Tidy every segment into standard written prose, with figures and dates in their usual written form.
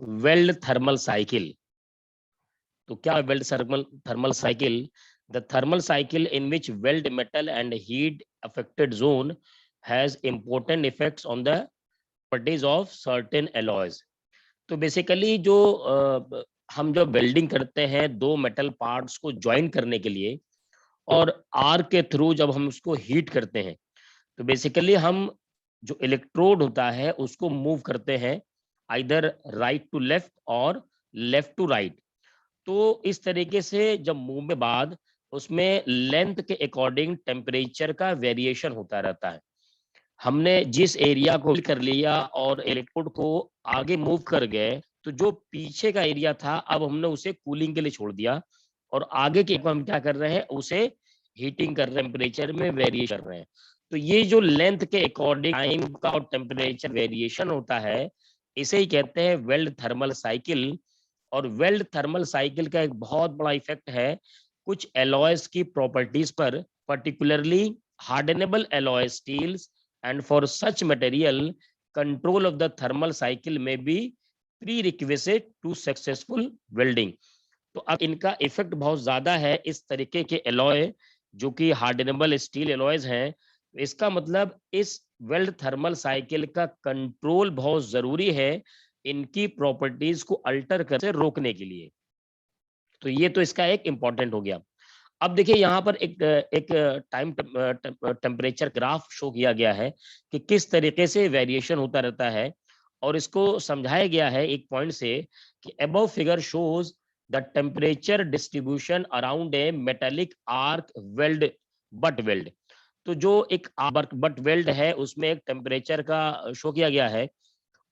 Weld thermal cycle. तो क्या weld thermal cycle? The thermal cycle in which weld metal and heat affected zone has important effects on the properties of certain alloys. तो basically जो हम जो welding करते हैं दो metal parts को ज्वाइन करने के लिए, और आर के थ्रू जब हम उसको हीट करते हैं, तो बेसिकली हम जो इलेक्ट्रोड होता है उसको मूव करते हैं आइदर राइट टू लेफ्ट और लेफ्ट टू राइट। तो इस तरीके से जब मूव में बाद उसमें लेंथ के अकॉर्डिंग टेम्परेचर का वेरिएशन होता रहता है। हमने जिस एरिया को कर लिया और इलेक्ट्रोड को आगे मूव कर गए, तो जो पीछे का एरिया था अब हमने उसे कूलिंग के लिए छोड़ दिया, और आगे के हम क्या कर रहे हैं, उसे हीटिंग कर रहे हैं, टेम्परेचर में वेरिएशन कर रहे हैं। तो ये जो लेंथ के अकॉर्डिंग टाइम का और टेम्परेचर वेरिएशन होता है, इसे ही कहते हैं वेल्ड थर्मल साइकिल। और वेल्ड थर्मल साइकिल का एक बहुत बड़ा इफेक्ट है कुछ एलॉयज की प्रॉपर्टीज पर, particularly hardenable alloy steels, and for such material control of the thermal cycle may be prerequisite to successful welding। तो अब इनका इफेक्ट बहुत ज्यादा है इस तरीके के एलॉय जो कि हार्डनेबल स्टील एलॉयज हैं। इसका मतलब इस वेल्ड थर्मल साइकिल का कंट्रोल बहुत जरूरी है इनकी प्रॉपर्टीज को अल्टर कर से रोकने के लिए। तो ये तो इसका एक इंपॉर्टेंट हो गया। अब देखिए यहाँ पर एक एक टाइम टेम्परेचर ग्राफ शो किया गया है कि किस तरीके से वेरिएशन होता रहता है, और इसको समझाया गया है एक पॉइंट से कि above figure shows the temperature distribution around a metallic arc weld butt weld. तो जो एक बट वेल्ड है उसमें एक टेम्परेचर का शो किया गया है,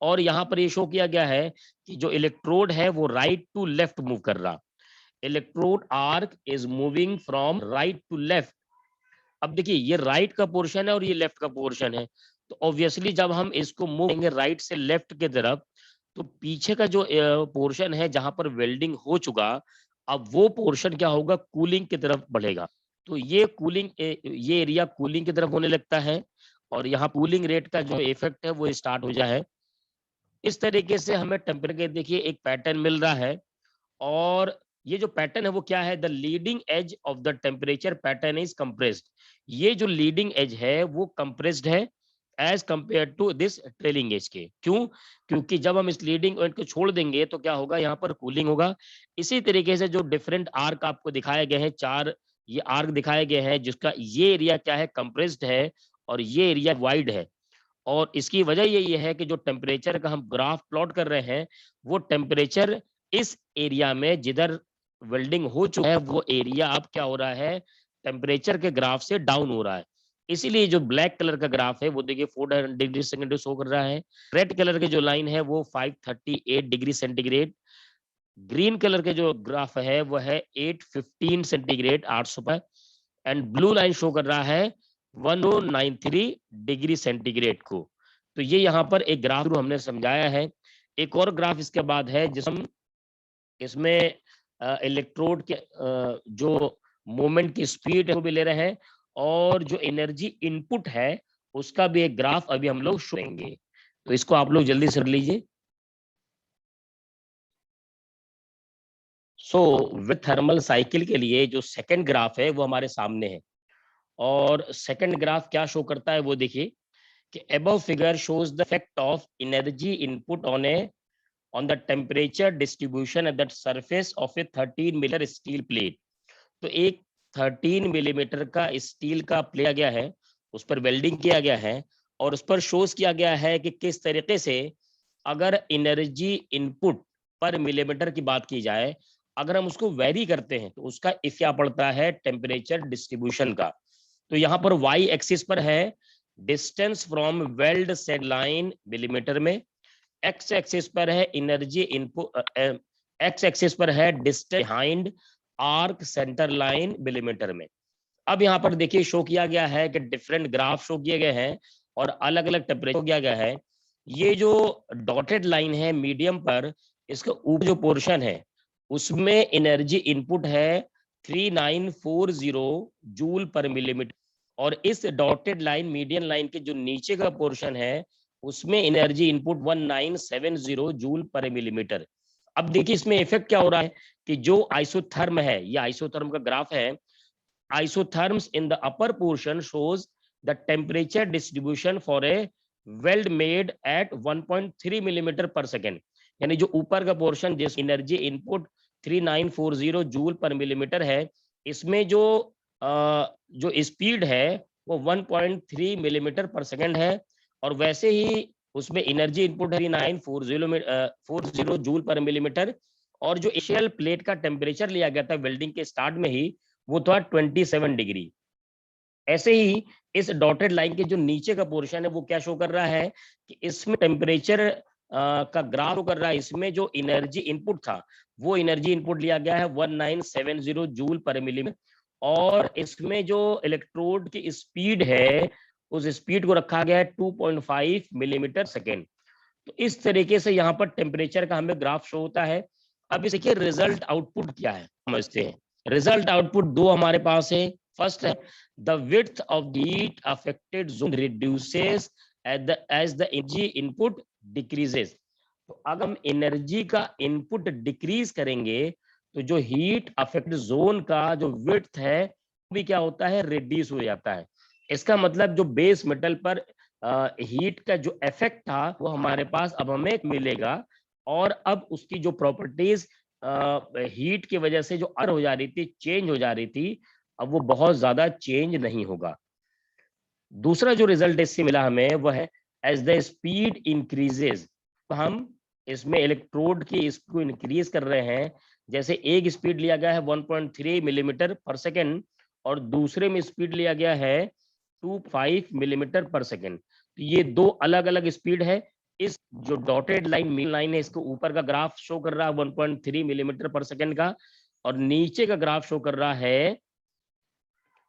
और यहाँ पर ये शो किया गया है कि जो इलेक्ट्रोड है वो राइट टू लेफ्ट मूव कर रहा, electrode arc is moving from right to left. अब देखिए ये राइट का पोर्शन है और ये लेफ्ट का पोर्शन है, तो ऑब्वियसली जब हम इसको मूव करेंगे राइट से लेफ्ट की तरफ, तो पीछे का जो पोर्शन है जहां पर वेल्डिंग हो चुका, अब वो पोर्शन क्या होगा, कूलिंग की तरफ बढ़ेगा। तो ये कूलिंग ये एरिया कूलिंग की तरफ होने लगता है, और यहाँ कूलिंग रेट का जो इफेक्ट है वो स्टार्ट हो जाए है। इस तरीके से हमें टेम्परेचर देखिए एक पैटर्न मिल रहा है, और ये जो पैटर्न है वो क्या है, the leading edge of the temperature pattern is compressed. ये जो लीडिंग एज है वो कंप्रेस्ड है as compare to this trailing edge के। क्यों? क्योंकि जब हम इस लीडिंग एज को छोड़ देंगे तो क्या होगा, यहाँ पर कूलिंग होगा। इसी तरीके से जो डिफरेंट आर्क आपको दिखाए गए हैं, चार ये आर्क दिखाए गए हैं जिसका ये एरिया क्या है, कंप्रेस्ड है, और ये एरिया वाइड है। और इसकी वजह यही है कि जो टेम्परेचर का हम ग्राफ प्लॉट कर रहे हैं, वो टेम्परेचर इस एरिया में जिधर वेल्डिंग हो चुका है वो एरिया अब क्या हो रहा है, टेम्परेचर के ग्राफ से डाउन हो रहा है। इसीलिए जो ब्लैक कलर का ग्राफ है वो देखिए 4 डिग्री सेंटीग्रेड शो कर रहा है। रेड कलर के जो लाइन है वो 538 डिग्री सेंटीग्रेड। ग्रीन कलर के जो ग्राफ है वो है 815 सेंटीग्रेड 800 पर। एंड ब्लू लाइन शो कर रहा है 1093 डिग्री सेंटीग्रेड को। तो ये यहाँ पर एक ग्राफ हमने समझाया है। एक और ग्राफ इसके बाद है जिसमें इसमें इलेक्ट्रोड के जो मोमेंट की स्पीड है वो भी ले रहे हैं, और जो एनर्जी इनपुट है उसका भी एक ग्राफ अभी हम लोग शो करेंगे। तो इसको आप लोग जल्दी से कर लीजिए। सो विद थर्मल साइकिल के लिए जो सेकंड ग्राफ है वो हमारे सामने है, और सेकंड ग्राफ क्या शो करता है वो देखिए कि above figure shows the effect of energy input on the temperature distribution at the surface of a 13 millimeter steel plate। तो एक 13 मिलीमीटर का स्टील का प्लेट गया है, उस पर वेल्डिंग किया गया है, और उस पर शोज किया गया है कि किस तरीके से अगर एनर्जी इनपुट पर मिलीमीटर की बात की जाए, अगर हम उसको वेरी करते हैं तो उसका इफ क्या पड़ता है, टेम्परेचर डिस्ट्रीब्यूशन का। तो यहाँ पर वाई एक्सिस पर है distance from weld set line millimetre में, एक्स एक्सिस पर है एनर्जी इनपुट, एक्स एक्सिस पर है distance behind arc centre line millimetre में। अब यहाँ पर देखिए शो किया गया है कि डिफरेंट ग्राफ शो किए गए हैं और अलग अलग टेम्परेचर किया गया है। ये जो डॉटेड लाइन है मीडियम पर, इसका ऊपर जो पोर्शन है उसमें एनर्जी इनपुट है 3940 जूल पर मिलीमीटर, और इस डॉटेड लाइन मीडियन लाइन के जो नीचे का पोर्शन है उसमें एनर्जी इनपुट 1970 जूल पर मिलीमीटर। अब देखिए इसमें इफेक्ट क्या हो रहा है कि जो आइसोथर्म है, ये आइसोथर्म का ग्राफ है, isotherms in the upper portion shows the temperature distribution for a weld made at 1.3 millimeter per second। यानी जो ऊपर का पोर्शन जिस एनर्जी इनपुट 3940 जूल पर मिलीमीटर है, इसमें जो स्पीड है वो 1.3 मिलीमीटर पर सेकेंड है, और वैसे ही उसमें एनर्जी इनपुट 3940 जूल पर मिलीमीटर, और जो इनिशियल प्लेट का टेम्परेचर लिया गया था वेल्डिंग के स्टार्ट में ही वो था 27 डिग्री। ऐसे ही इस डॉटेड लाइन के जो नीचे का पोर्शन है वो क्या शो कर रहा है कि इसमें टेम्परेचर का ग्राफ शो कर रहा है। इसमें जो एनर्जी इनपुट था वो एनर्जी इनपुट लिया गया है 1970 जूल पर मिलीमीटर, और इसमें जो इलेक्ट्रोड की स्पीड है उस स्पीड को रखा गया है 2.5 मिलीमीटर सेकेंड। तो इस तरीके से यहाँ पर टेम्परेचर का हमें ग्राफ शो होता है। अब देखिए रिजल्ट आउटपुट क्या है समझते हैं। रिजल्ट आउटपुट दो हमारे पास है। फर्स्ट है the width of the heat affected zone reduces as the energy input decreases. तो अगर हम एनर्जी का इनपुट डिक्रीज करेंगे तो जो हीट अफेक्टेड जोन का जो विड्थ है वो भी क्या होता है, रिड्यूस हो जाता है। इसका मतलब जो बेस मेटल पर हीट का जो इफेक्ट था वो हमारे पास अब हमें मिलेगा, और अब उसकी जो प्रॉपर्टीज हीट की वजह से जो अर हो जा रही थी, चेंज हो जा रही थी, अब वो बहुत ज्यादा चेंज नहीं होगा। दूसरा जो रिजल्ट इससे मिला हमें वो है एज द स्पीड इंक्रीजेज। तो हम इसमें इलेक्ट्रोड की स्पीड को इंक्रीज कर रहे हैं। जैसे एक स्पीड लिया गया है 1.3 मिलीमीटर पर सेकेंड और दूसरे में स्पीड लिया गया है 2.5 मिलीमीटर पर सेकेंड। तो ये दो अलग अलग स्पीड है। इस जो डॉटेड लाइन मिड लाइन है इसको ऊपर का ग्राफ शो कर रहा है 1.3 मिलीमीटर पर सेकेंड का, और नीचे का ग्राफ शो कर रहा है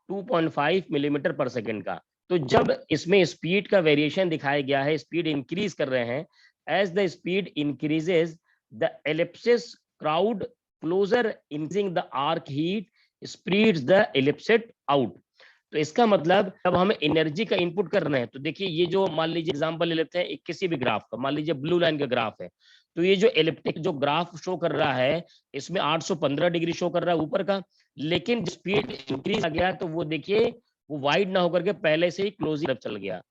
2.5 मिलीमीटर पर सेकेंड का। तो जब इसमें स्पीड का वेरिएशन दिखाया गया है, स्पीड इंक्रीज कर रहे हैं, as the speed increases the ellipses crowd closer increasing the arc heat spreads the ellipses out. तो इसका मतलब जब हम एनर्जी का इनपुट कर रहे हैं, तो देखिए ये जो मान लीजिए एग्जांपल ले लेते हैं किसी भी ग्राफ का, मान लीजिए ब्लू लाइन का ग्राफ है, तो ये जो एलिप्टिक जो ग्राफ शो कर रहा है इसमें 815 डिग्री शो कर रहा है ऊपर का, लेकिन स्पीड इंक्रीज आ गया तो वो देखिए वो वाइड ना होकर के पहले से ही क्लोज तरफ चल गया।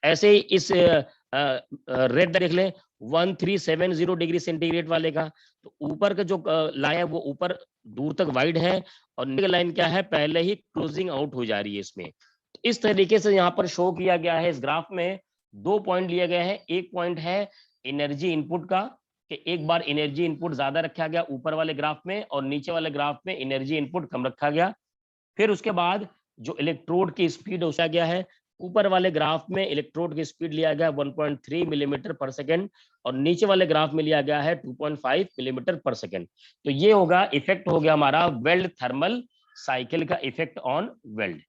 ऐसे ही इस रेड देख लें 1370 डिग्री सेंटीग्रेड वाले का, तो ऊपर का जो लाइन है वो ऊपर दूर तक वाइड है, और नीचे लाइन क्या है पहले ही क्लोजिंग आउट हो जा रही है इसमें। इस तरीके से यहाँ पर शो किया गया है। इस ग्राफ में दो पॉइंट लिए गए हैं। एक पॉइंट है एनर्जी इनपुट का, कि एक बार एनर्जी इनपुट ज्यादा रखा गया ऊपर वाले ग्राफ में और नीचे वाले ग्राफ में एनर्जी इनपुट कम रखा गया। फिर उसके बाद जो इलेक्ट्रोड की स्पीड हो गया है, ऊपर वाले ग्राफ में इलेक्ट्रोड की स्पीड लिया गया 1.3 मिलीमीटर पर सेकेंड और नीचे वाले ग्राफ में लिया गया है 2.5 मिलीमीटर पर सेकेंड। तो ये होगा इफेक्ट हो गया हमारा वेल्ड थर्मल साइकिल का इफेक्ट ऑन वेल्ड।